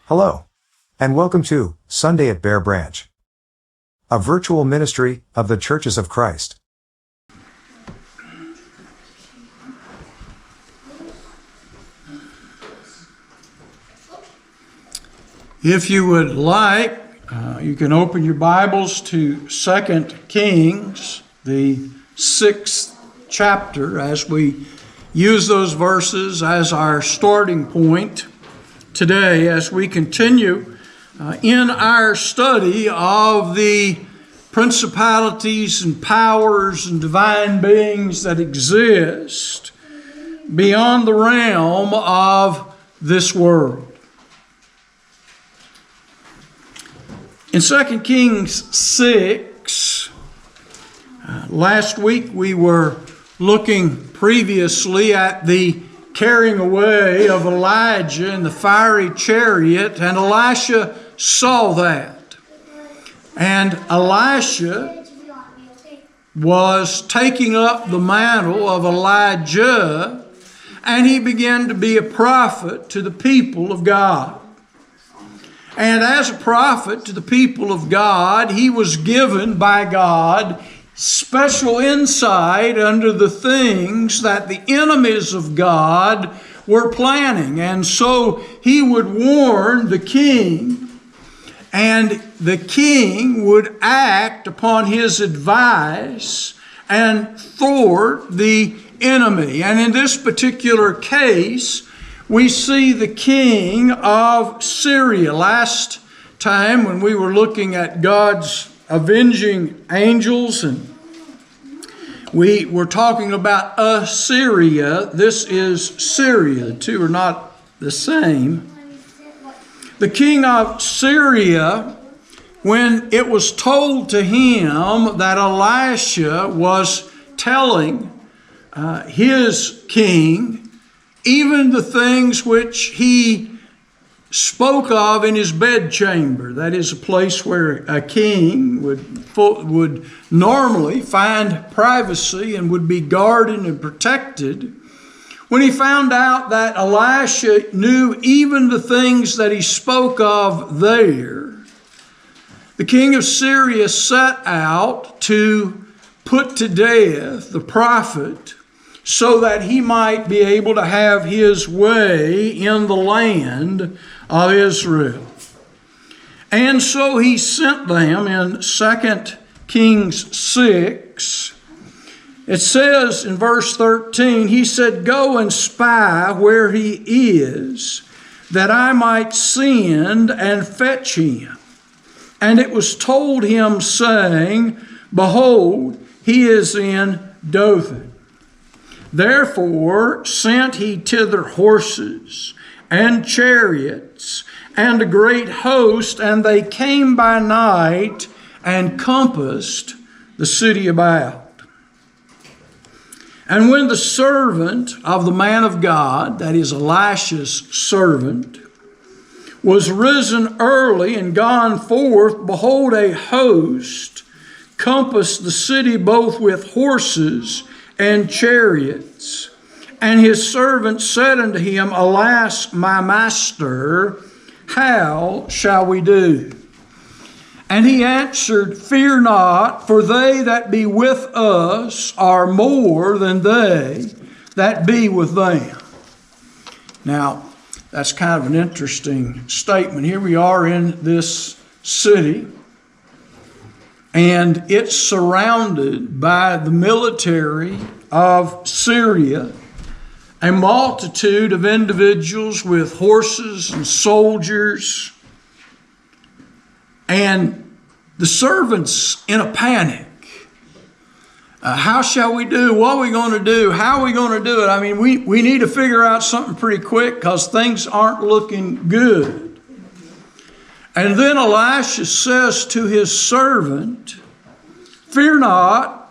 Hello, and welcome to Sunday at Bear Branch, a virtual ministry of the Churches of Christ. If you would like, you can open your Bibles to 2 Kings, the 6th chapter, as we use those verses as our starting point today as we continue in our study of the principalities and powers and divine beings that exist beyond the realm of this world. In 2 Kings 6, last week we were looking previously at the carrying away of Elijah in the fiery chariot, and Elisha saw that. And Elisha was taking up the mantle of Elijah, and he began to be a prophet to the people of God. And as a prophet to the people of God, he was given by God special insight under the things that the enemies of God were planning. And so he would warn the king, and the king would act upon his advice and thwart the enemy. And in this particular case, we see the king of Syria. Last time when we were looking at God's avenging angels, and we were talking about Assyria. This is Syria. The two are not the same. The king of Syria, when it was told to him that Elisha was telling his king even the things which he spoke of in his bedchamber, that is a place where a king would normally find privacy and would be guarded and protected. When he found out that Elisha knew even the things that he spoke of there, the king of Syria set out to put to death the prophet so that he might be able to have his way in the land of Israel. And so he sent them in 2 Kings 6. It says in verse 13, he said, "Go and spy where he is, that I might send and fetch him." And it was told him, saying, "Behold, he is in Dothan." Therefore sent he thither horses and chariots and a great host, and they came by night and compassed the city about. And when the servant of the man of God, that is Elisha's servant, was risen early and gone forth, behold, a host compassed the city both with horses and chariots. And his servant said unto him, "Alas, my master, how shall we do?" And he answered, "Fear not, for they that be with us are more than they that be with them." Now, that's kind of an interesting statement. Here we are in this city, and it's surrounded by the military of Syria, a multitude of individuals with horses and soldiers, and the servant's in a panic. How shall we do? What are we going to do? How are we going to do it? I mean, we need to figure out something pretty quick because things aren't looking good. And then Elisha says to his servant, "Fear not,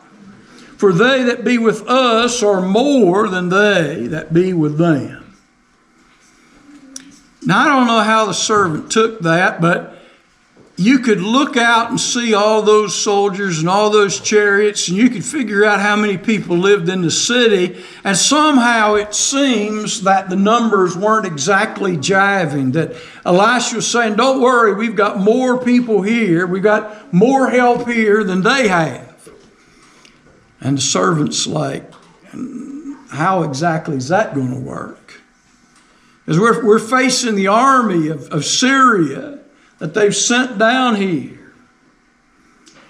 for they that be with us are more than they that be with them." Now, I don't know how the servant took that, but you could look out and see all those soldiers and all those chariots, and you could figure out how many people lived in the city, and somehow it seems that the numbers weren't exactly jiving, that Elisha was saying, don't worry, we've got more people here, we've got more help here than they have. And the servant's like, how exactly is that going to work? Because we're facing the army of Syria that they've sent down here.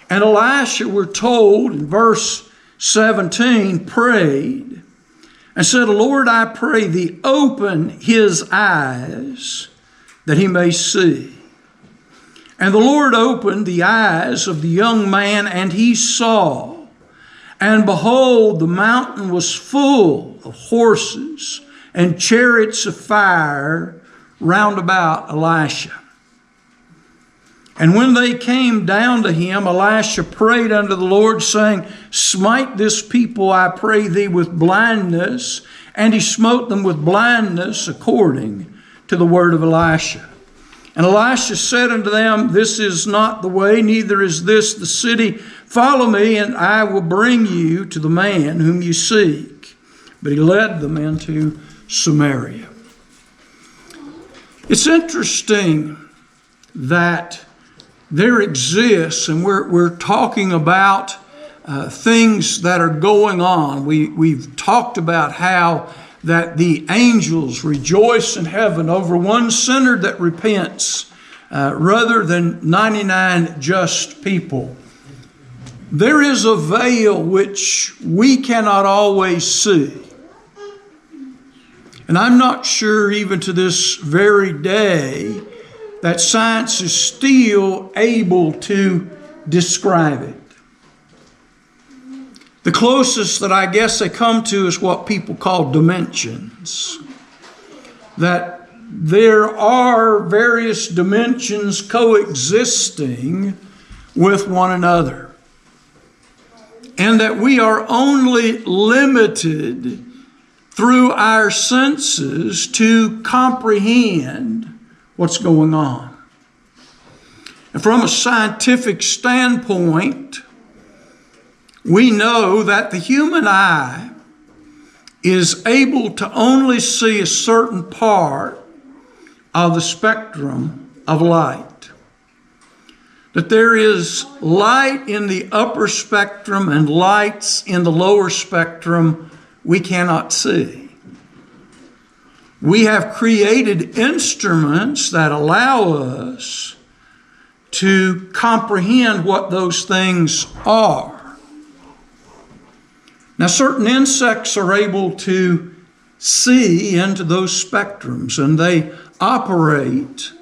And Elisha, we're told in verse 17, prayed and said, Lord, I pray thee, open his eyes that he may see. And the Lord opened the eyes of the young man, and he saw. And behold, the mountain was full of horses and chariots of fire round about Elisha. And when they came down to him, Elisha prayed unto the Lord, saying, smite this people, I pray thee, with blindness. And he smote them with blindness according to the word of Elisha. And Elisha said unto them, this is not the way, neither is this the city. Follow me, and I will bring you to the man whom you seek. But he led them into Samaria. It's interesting that there exists, and we're talking about things that are going on. We've talked about how that the angels rejoice in heaven over one sinner that repents rather than 99 just people. There is a veil which we cannot always see. And I'm not sure even to this very day that science is still able to describe it. The closest that I guess they come to is what people call dimensions. That there are various dimensions coexisting with one another. And that we are only limited through our senses to comprehend what's going on. And from a scientific standpoint, we know that the human eye is able to only see a certain part of the spectrum of light. That there is light in the upper spectrum and lights in the lower spectrum we cannot see. We have created instruments that allow us to comprehend what those things are. Now, certain insects are able to see into those spectrums, and they operate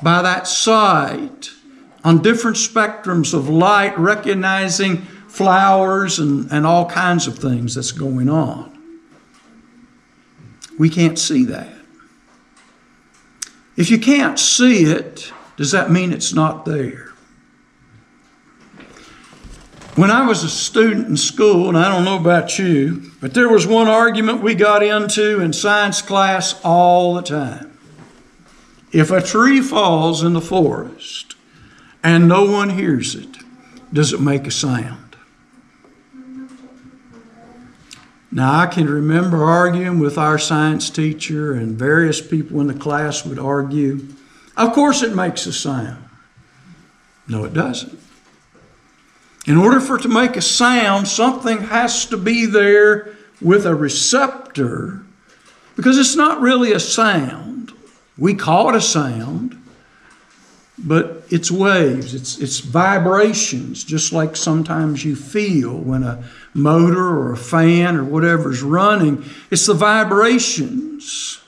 by that sight on different spectrums of light, recognizing flowers and all kinds of things that's going on. We can't see that. If you can't see it, does that mean it's not there? When I was a student in school, and I don't know about you, but there was one argument we got into in science class all the time. If a tree falls in the forest and no one hears it, does it make a sound? Now, I can remember arguing with our science teacher, and various people in the class would argue, of course it makes a sound. No, it doesn't. In order for it to make a sound, something has to be there with a receptor, because it's not really a sound. We call it a sound, but it's waves, it's vibrations, just like sometimes you feel when a motor or a fan or whatever's running. It's the vibrations.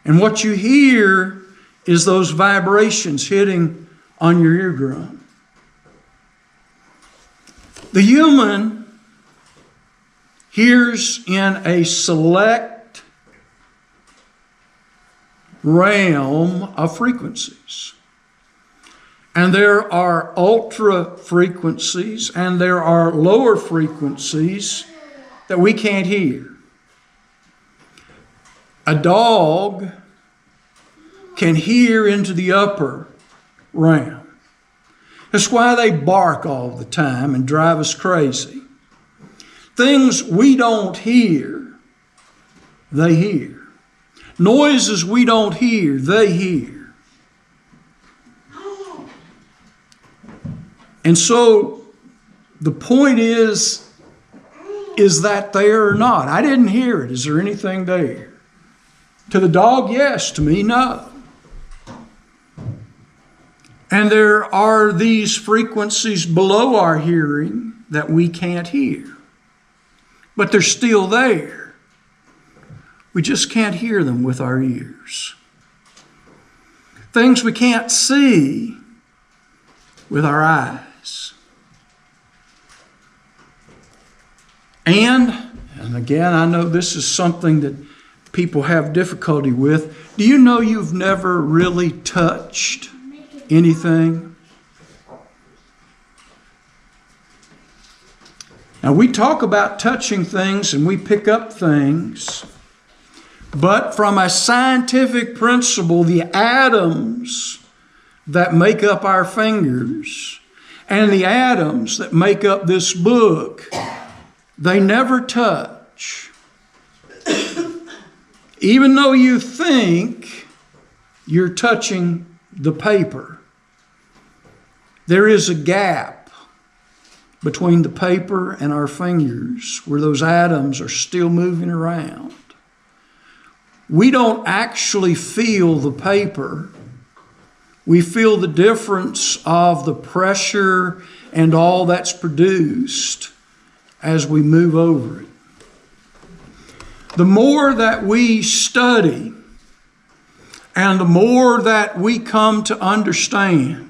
And what you hear is those vibrations hitting on your eardrum. The human hears in a select realm of frequencies. And there are ultra frequencies and there are lower frequencies that we can't hear. A dog can hear into the upper realm. That's why they bark all the time and drive us crazy. Things we don't hear, they hear. Noises we don't hear, they hear. And so the point is that there or not? I didn't hear it. Is there anything there? To the dog, yes. To me, no. And there are these frequencies below our hearing that we can't hear. But they're still there. We just can't hear them with our ears. Things we can't see with our eyes. And again, I know this is something that people have difficulty with. Do you know you've never really touched anything? Now, we talk about touching things and we pick up things, but from a scientific principle, the atoms that make up our fingers and the atoms that make up this book, they never touch. Even though you think you're touching the paper, there is a gap between the paper and our fingers where those atoms are still moving around. We don't actually feel the paper. We feel the difference of the pressure and all that's produced as we move over it. The more that we study and the more that we come to understand,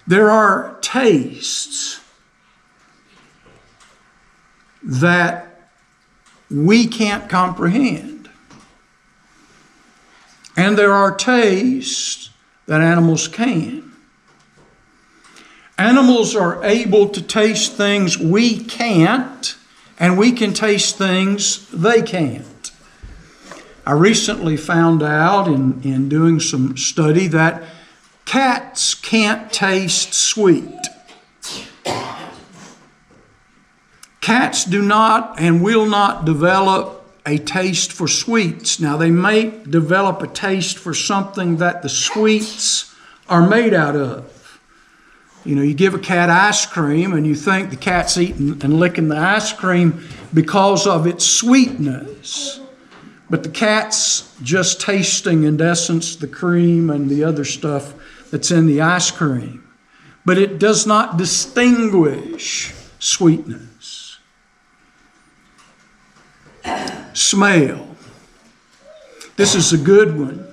there are tastes that we can't comprehend. And there are tastes that animals can. Animals are able to taste things we can't, and we can taste things they can't. I recently found out in doing some study that cats can't taste sweet. Cats do not and will not develop a taste for sweets. Now, they may develop a taste for something that the sweets are made out of. You know, you give a cat ice cream and you think the cat's eating and licking the ice cream because of its sweetness. But the cat's just tasting, in essence, the cream and the other stuff that's in the ice cream. But it does not distinguish sweetness. Smell. This is a good one.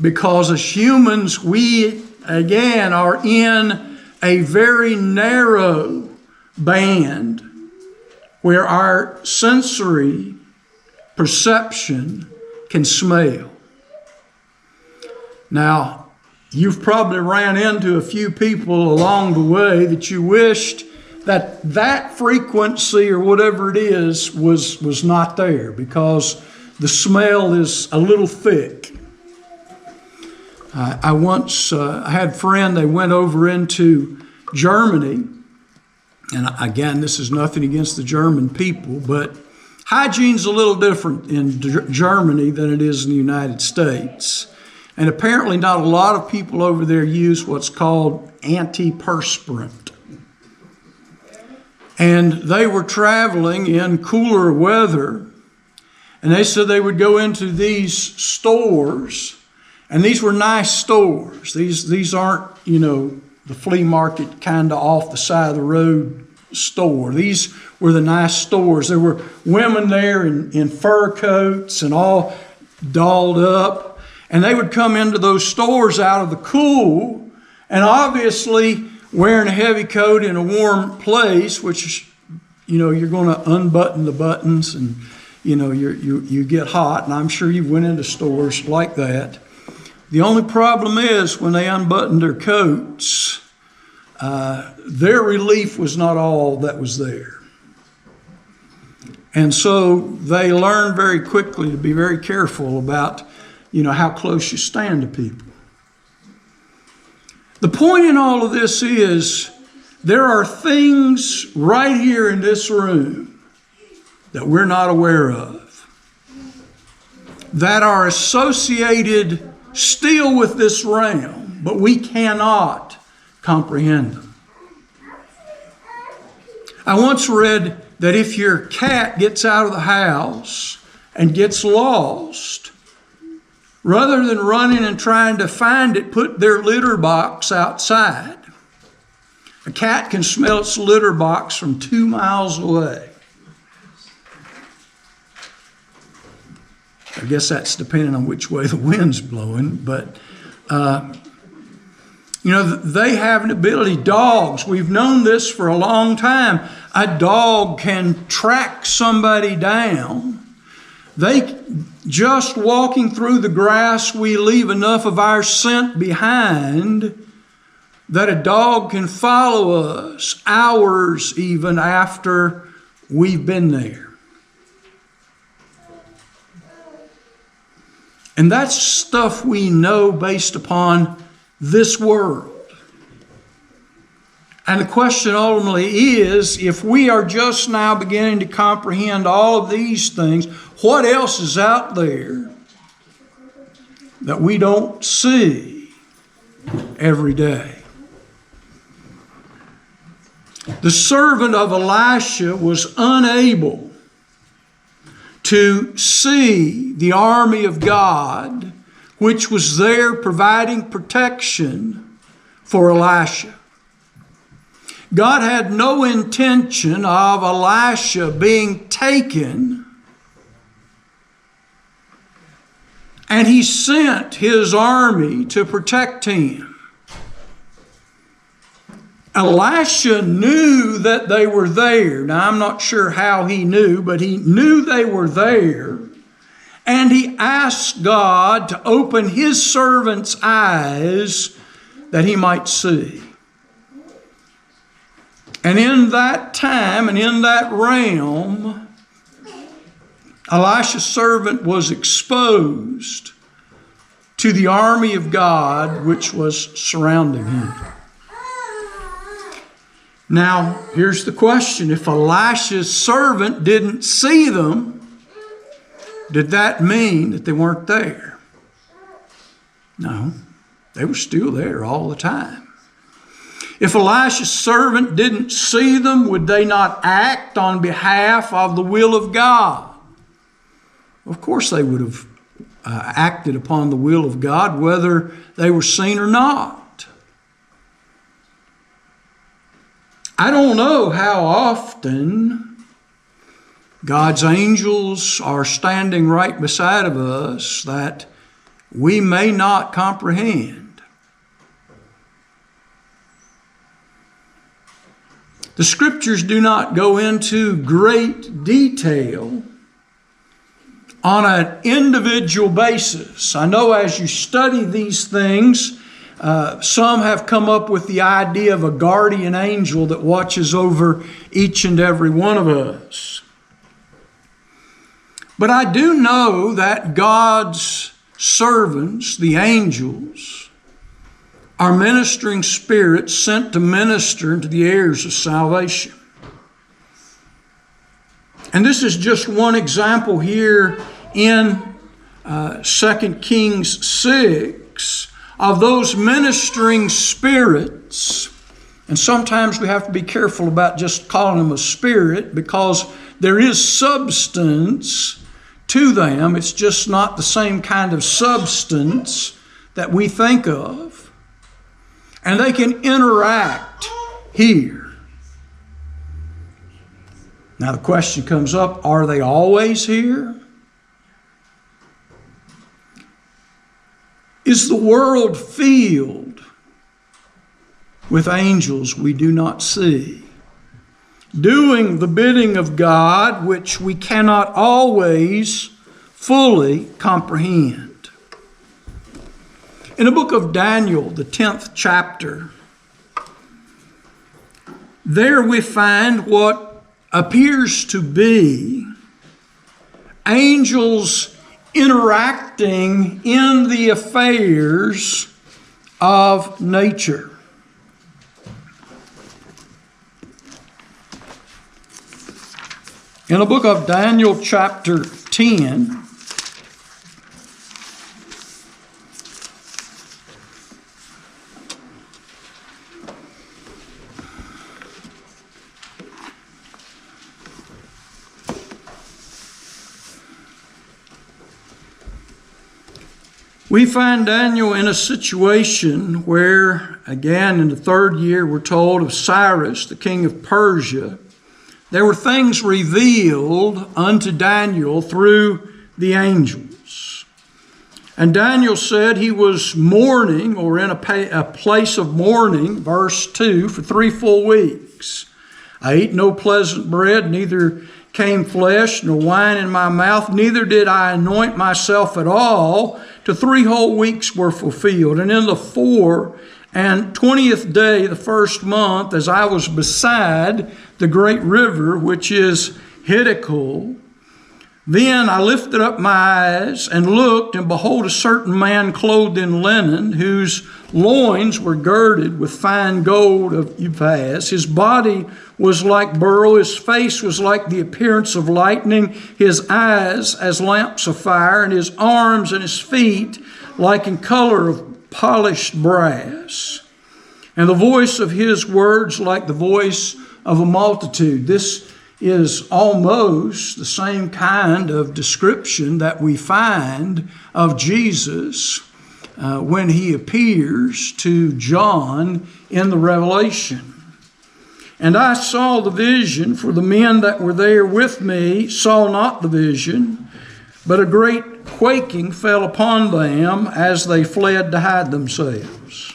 Because as humans, we again are in a very narrow band where our sensory perception can smell. Now, you've probably ran into a few people along the way that you wished that frequency or whatever it is was not there because the smell is a little thick. I had a friend, they went over into Germany, and again, this is nothing against the German people, but hygiene's a little different in Germany than it is in the United States. And apparently not a lot of people over there use what's called antiperspirant. And they were traveling in cooler weather, and they said they would go into these stores. And these were nice stores. These aren't, the flea market kind of off the side of the road store. These were the nice stores. There were women there in fur coats and all dolled up. And they would come into those stores out of the cool and obviously wearing a heavy coat in a warm place, which, you're going to unbutton the buttons and, you get hot. And I'm sure you went into stores like that. The only problem is when they unbuttoned their coats, their relief was not all that was there. And so they learned very quickly to be very careful about how close you stand to people. The point in all of this is there are things right here in this room that we're not aware of that are associated still with this realm, but we cannot comprehend them. I once read that if your cat gets out of the house and gets lost, rather than running and trying to find it, put their litter box outside. A cat can smell its litter box from 2 miles away. I guess that's depending on which way the wind's blowing, but they have an ability. Dogs, we've known this for a long time. A dog can track somebody down. Just walking through the grass, we leave enough of our scent behind that a dog can follow us hours even after we've been there. And that's stuff we know based upon this world. And the question ultimately is, if we are just now beginning to comprehend all of these things, what else is out there that we don't see every day? The servant of Elisha was unable to see the army of God, which was there providing protection for Elisha. God had no intention of Elisha being taken, and he sent his army to protect him. Elisha knew that they were there. Now, I'm not sure how he knew, but he knew they were there. And he asked God to open his servant's eyes that he might see. And in that time and in that realm, Elisha's servant was exposed to the army of God which was surrounding him. Now, here's the question. If Elisha's servant didn't see them, did that mean that they weren't there? No, they were still there all the time. If Elisha's servant didn't see them, would they not act on behalf of the will of God? Of course they would have acted upon the will of God, whether they were seen or not. I don't know how often God's angels are standing right beside of us that we may not comprehend. The scriptures do not go into great detail on an individual basis. I know as you study these things, some have come up with the idea of a guardian angel that watches over each and every one of us. But I do know that God's servants, the angels, are ministering spirits sent to minister to the heirs of salvation. And this is just one example here in 2 Kings 6 of those ministering spirits. And sometimes we have to be careful about just calling them a spirit, because there is substance to them. It's just not the same kind of substance that we think of. And they can interact here. Now the question comes up, are they always here? Is the world filled with angels we do not see, doing the bidding of God, which we cannot always fully comprehend? In the book of Daniel, the 10th chapter, there we find what appears to be angels interacting in the affairs of nature. In the book of Daniel chapter 10, we find Daniel in a situation where, again, in the 3rd year, we're told of Cyrus, the king of Persia, there were things revealed unto Daniel through the angels. And Daniel said he was mourning, or in a place of mourning, verse 2, for 3 full weeks. I ate no pleasant bread, neither came flesh, nor wine in my mouth, neither did I anoint myself at all, till 3 whole weeks were fulfilled. And in the 24th day, the 1st month, as I was beside the great river, which is Hiddekel, then I lifted up my eyes and looked, and behold, a certain man clothed in linen, whose loins were girded with fine gold of Uphaz. His body was like beryl, his face was like the appearance of lightning, his eyes as lamps of fire, and his arms and his feet like in color of polished brass. And the voice of his words like the voice of a multitude. This is almost the same kind of description that we find of Jesus when he appears to John in the Revelation. And I saw the vision, for the men that were there with me saw not the vision, but a great quaking fell upon them as they fled to hide themselves.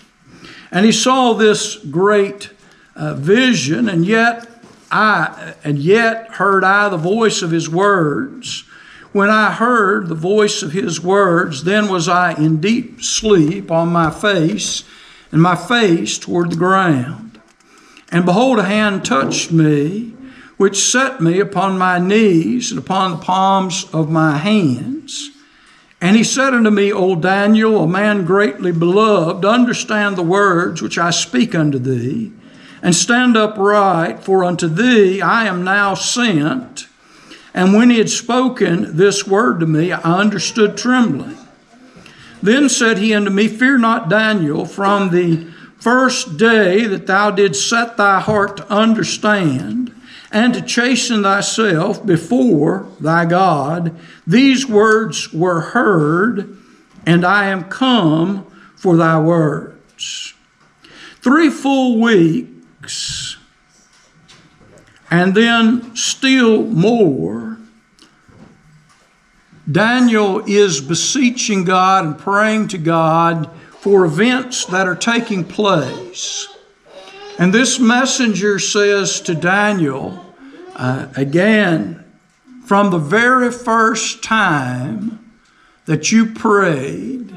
And he saw this great vision, and yet heard I the voice of his words. When I heard the voice of his words, then was I in deep sleep on my face, and my face toward the ground. And behold, a hand touched me, which set me upon my knees and upon the palms of my hands. And he said unto me, O Daniel, a man greatly beloved, understand the words which I speak unto thee, and stand upright, for unto thee I am now sent. And when he had spoken this word to me, I understood trembling. Then said he unto me, Fear not, Daniel, from the first day that thou didst set thy heart to understand, and to chasten thyself before thy God, these words were heard, and I am come for thy words. 3 full weeks, and then still more, Daniel is beseeching God and praying to God for events that are taking place. And this messenger says to Daniel, again, from the very first time that you prayed,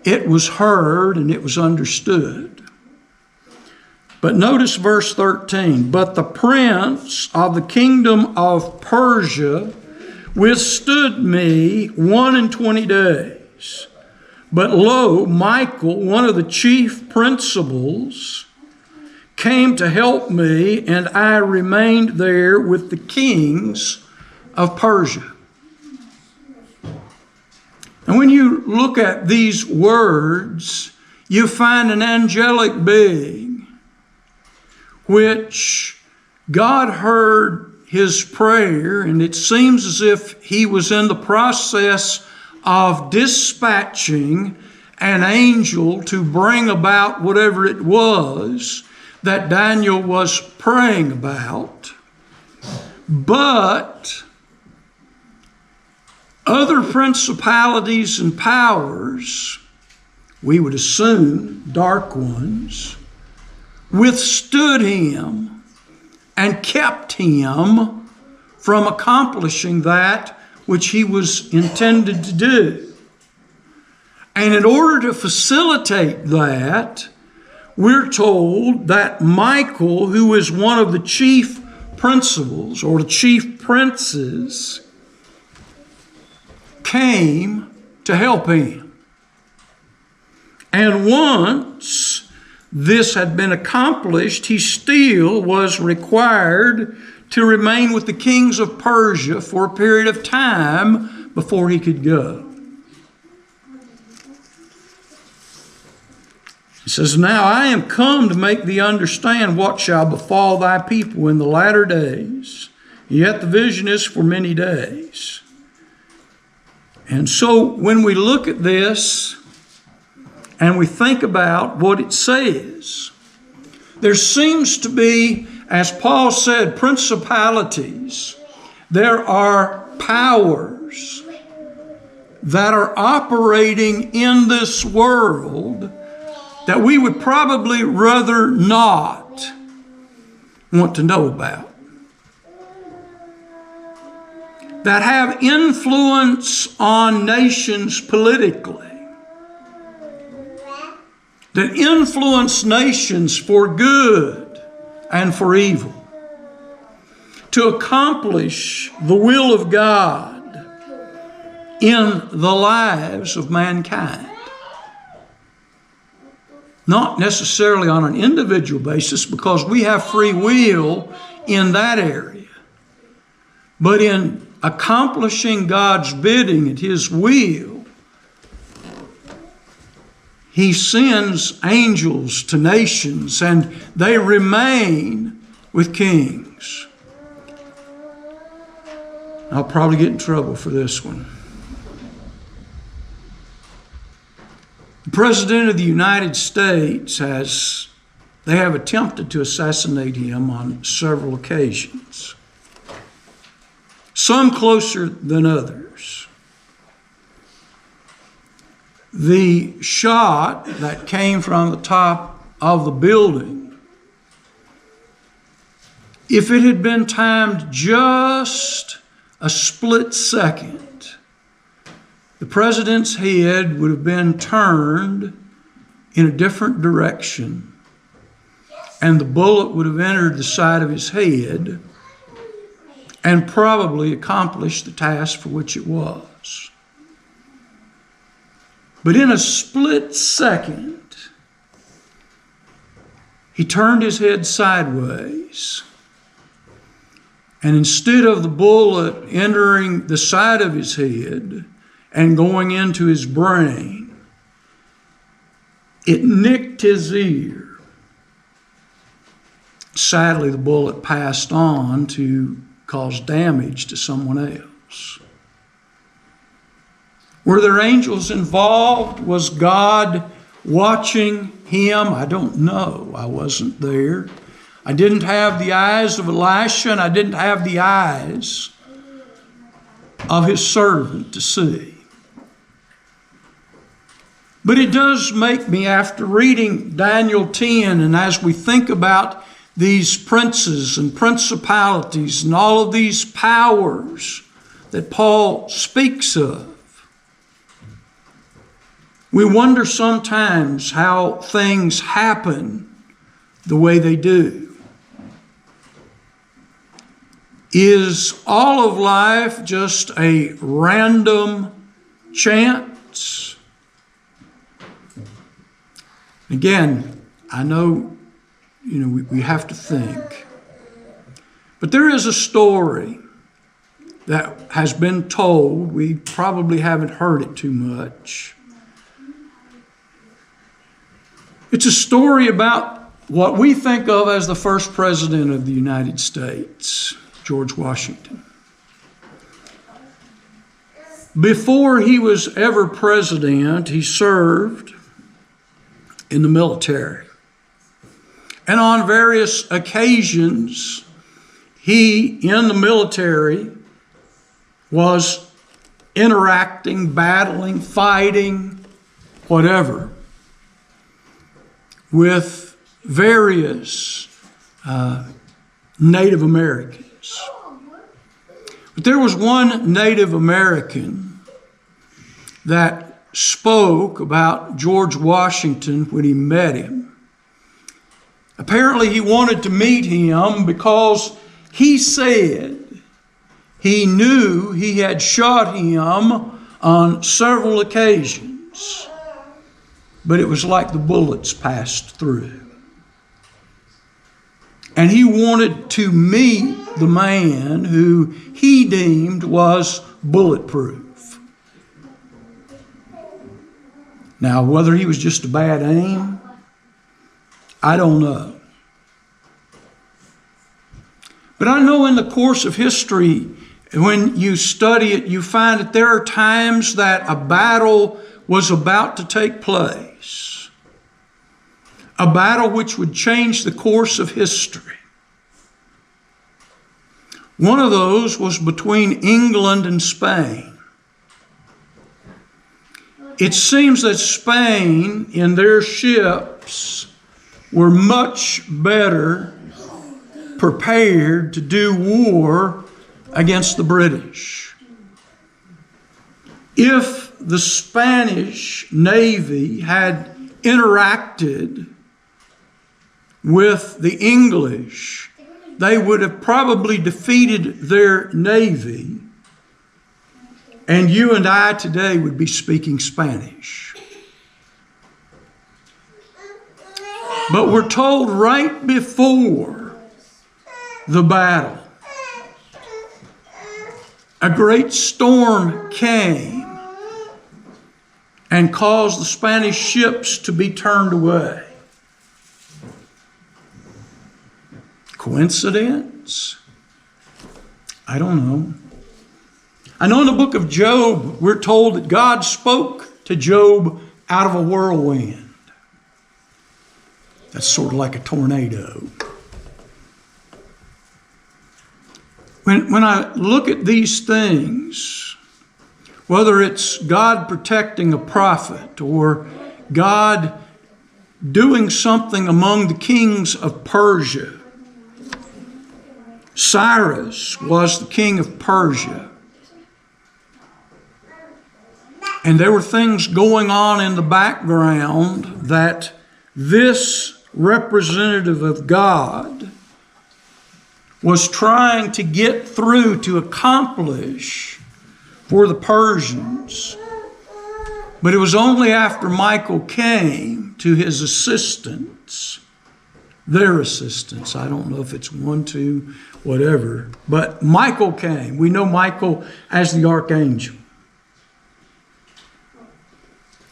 it was heard and it was understood. But notice verse 13. But the prince of the kingdom of Persia withstood me 21 days. But lo, Michael, one of the chief principals, came to help me, and I remained there with the kings of Persia. And when you look at these words, you find an angelic being, which God heard his prayer, and it seems as if he was in the process of dispatching an angel to bring about whatever it was that Daniel was praying about. But other principalities and powers, we would assume dark ones, withstood him and kept him from accomplishing that which he was intended to do. And in order to facilitate that, we're told that Michael, who is one of the chief principals or the chief princes, came to help him. And once this had been accomplished, he still was required to remain with the kings of Persia for a period of time before he could go. He says, "Now I am come to make thee understand what shall befall thy people in the latter days. Yet the vision is for many days." And so when we look at this and we think about what it says, there seems to be, as Paul said, principalities. There are powers that are operating in this world that we would probably rather not want to know about, that have influence on nations politically, that influence nations for good and for evil, to accomplish the will of God in the lives of mankind. Not necessarily on an individual basis, because we have free will in that area, but in accomplishing God's bidding and His will, He sends angels to nations and they remain with kings. I'll probably get in trouble for this one. The President of the United States they have attempted to assassinate him on several occasions. Some closer than others. The shot that came from the top of the building, if it had been timed just a split second, the president's head would have been turned in a different direction, and the bullet would have entered the side of his head and probably accomplished the task for which it was. But in a split second, he turned his head sideways, and instead of the bullet entering the side of his head and going into his brain, it nicked his ear. Sadly, the bullet passed on to cause damage to someone else. Were there angels involved? Was God watching him? I don't know. I wasn't there. I didn't have the eyes of Elisha, and I didn't have the eyes of his servant to see. But it does make me, after reading Daniel 10, and as we think about these princes and principalities and all of these powers that Paul speaks of, we wonder sometimes how things happen the way they do. Is all of life just a random chance? Again, I know, we have to think. But there is a story that has been told. We probably haven't heard it too much. It's a story about what we think of as the first president of the United States, George Washington. Before he was ever president, he served in the military. And on various occasions, he, in the military, was interacting, battling, fighting, whatever, with various Native Americans. But there was one Native American that spoke about George Washington when he met him. Apparently he wanted to meet him because he said he knew he had shot him on several occasions, but it was like the bullets passed through. And he wanted to meet the man who he deemed was bulletproof. Now, whether he was just a bad aim, I don't know. But I know in the course of history, when you study it, you find that there are times that a battle was about to take place. A battle which would change the course of history. One of those was between England and Spain. It seems that Spain, in their ships, were much better prepared to do war against the British. If the Spanish Navy had interacted with the English, they would have probably defeated their Navy, and you and I today would be speaking Spanish. But we're told right before the battle, a great storm came and caused the Spanish ships to be turned away. Coincidence? I don't know. I know in the book of Job, we're told that God spoke to Job out of a whirlwind. That's sort of like a tornado. When I look at these things, whether it's God protecting a prophet or God doing something among the kings of Persia, Cyrus was the king of Persia. And there were things going on in the background that this representative of God was trying to get through to accomplish for the Persians. But it was only after Michael came to his assistance, their assistance. I don't know if it's 1, 2, whatever. But Michael came. We know Michael as the archangel.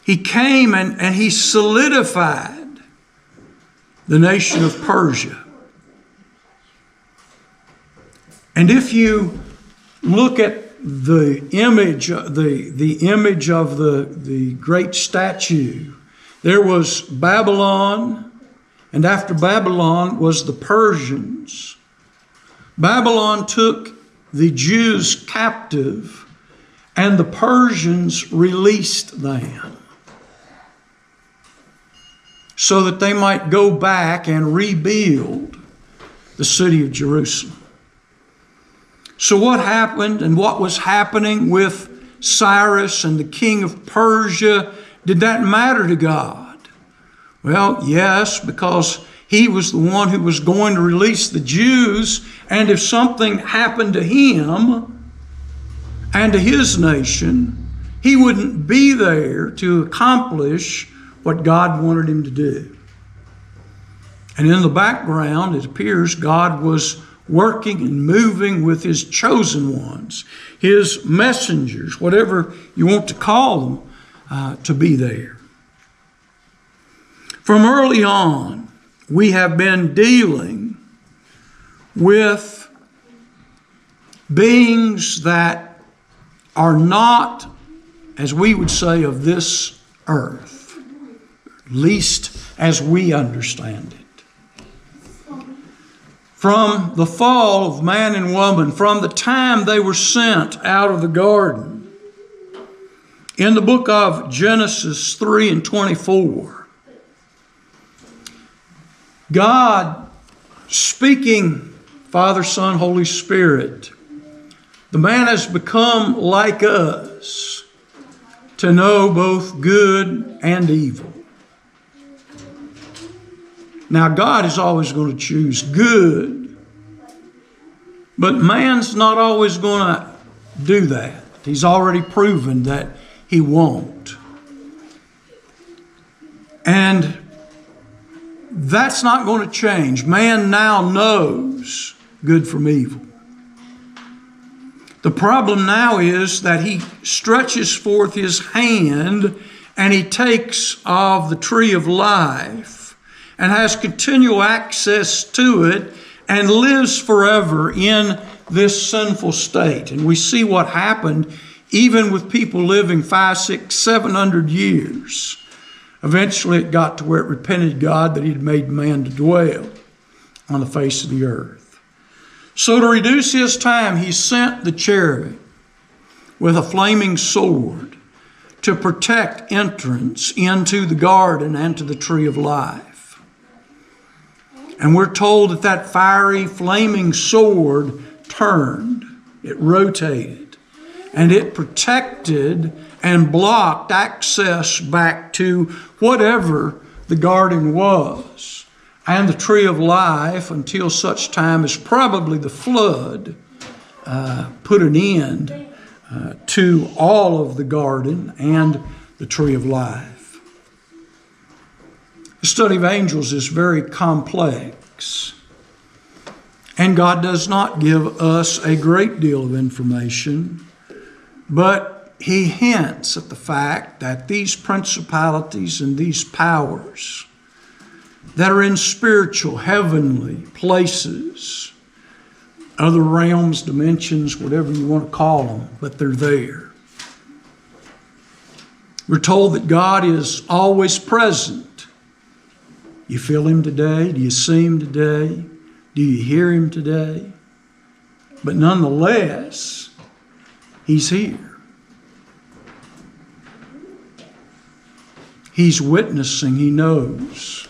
He came and he solidified the nation of Persia. And if you look at the image of the great statue, there was Babylon, and after Babylon was the Persians. Babylon took the Jews captive, and the Persians released them so that they might go back and rebuild the city of Jerusalem. So what happened and what was happening with Cyrus and the king of Persia, did that matter to God? Well, yes, because he was the one who was going to release the Jews, and if something happened to him and to his nation, he wouldn't be there to accomplish what God wanted him to do. And in the background, it appears God was working and moving with his chosen ones, his messengers, whatever you want to call them, to be there. From early on, we have been dealing with beings that are not, as we would say, of this earth, at least as we understand it. From the fall of man and woman, from the time they were sent out of the garden, in the book of Genesis 3 and 24, God speaking, Father, Son, Holy Spirit, the man has become like us to know both good and evil. Now, God is always going to choose good, but man's not always going to do that. He's already proven that He won't. And that's not going to change. Man now knows good from evil. The problem now is that he stretches forth his hand and he takes of the tree of life and has continual access to it and lives forever in this sinful state. And we see what happened even with people living 500, 600, 700 years. Eventually it got to where it repented God that He had made man to dwell on the face of the earth. So to reduce his time, He sent the cherubim with a flaming sword to protect entrance into the garden and to the tree of life. And we're told that that fiery, flaming sword turned, it rotated, and it protected and blocked access back to whatever the garden was and the tree of life until such time as probably the flood put an end to all of the garden and the tree of life. The study of angels is very complex, and God does not give us a great deal of information, but He hints at the fact that these principalities and these powers that are in spiritual, heavenly places, other realms, dimensions, whatever you want to call them, but they're there. We're told that God is always present. You feel Him today? Do you see Him today? Do you hear Him today? But nonetheless, He's here. He's witnessing. He knows.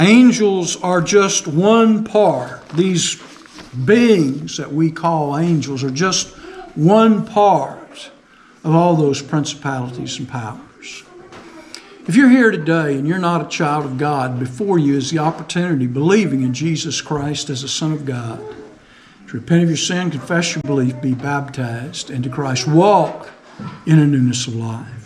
Angels are just one part. These beings that we call angels are just one part of all those principalities and powers. If you're here today and you're not a child of God, before you is the opportunity, believing in Jesus Christ as the Son of God, to repent of your sin, confess your belief, be baptized into Christ, walk in a newness of life.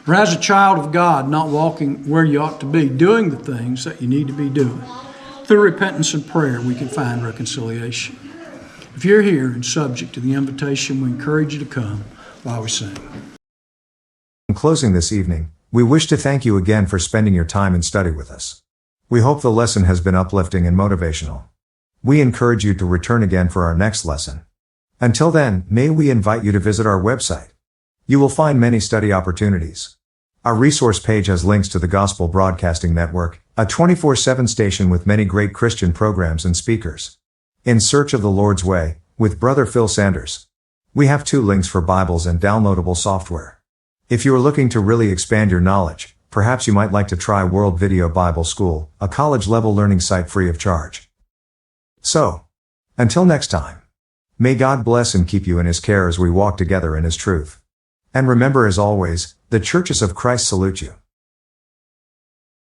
Or as a child of God, not walking where you ought to be, doing the things that you need to be doing. Through repentance and prayer, we can find reconciliation. If you're here and subject to the invitation, we encourage you to come while we sing. In closing this evening, we wish to thank you again for spending your time in study with us. We hope the lesson has been uplifting and motivational. We encourage you to return again for our next lesson. Until then, may we invite you to visit our website. You will find many study opportunities. Our resource page has links to the Gospel Broadcasting Network, a 24/7 station with many great Christian programs and speakers. In Search of the Lord's Way, with Brother Phil Sanders. We have 2 links for Bibles and downloadable software. If you are looking to really expand your knowledge, perhaps you might like to try World Video Bible School, a college-level learning site free of charge. So, until next time, may God bless and keep you in His care as we walk together in His truth. And remember, as always, the churches of Christ salute you.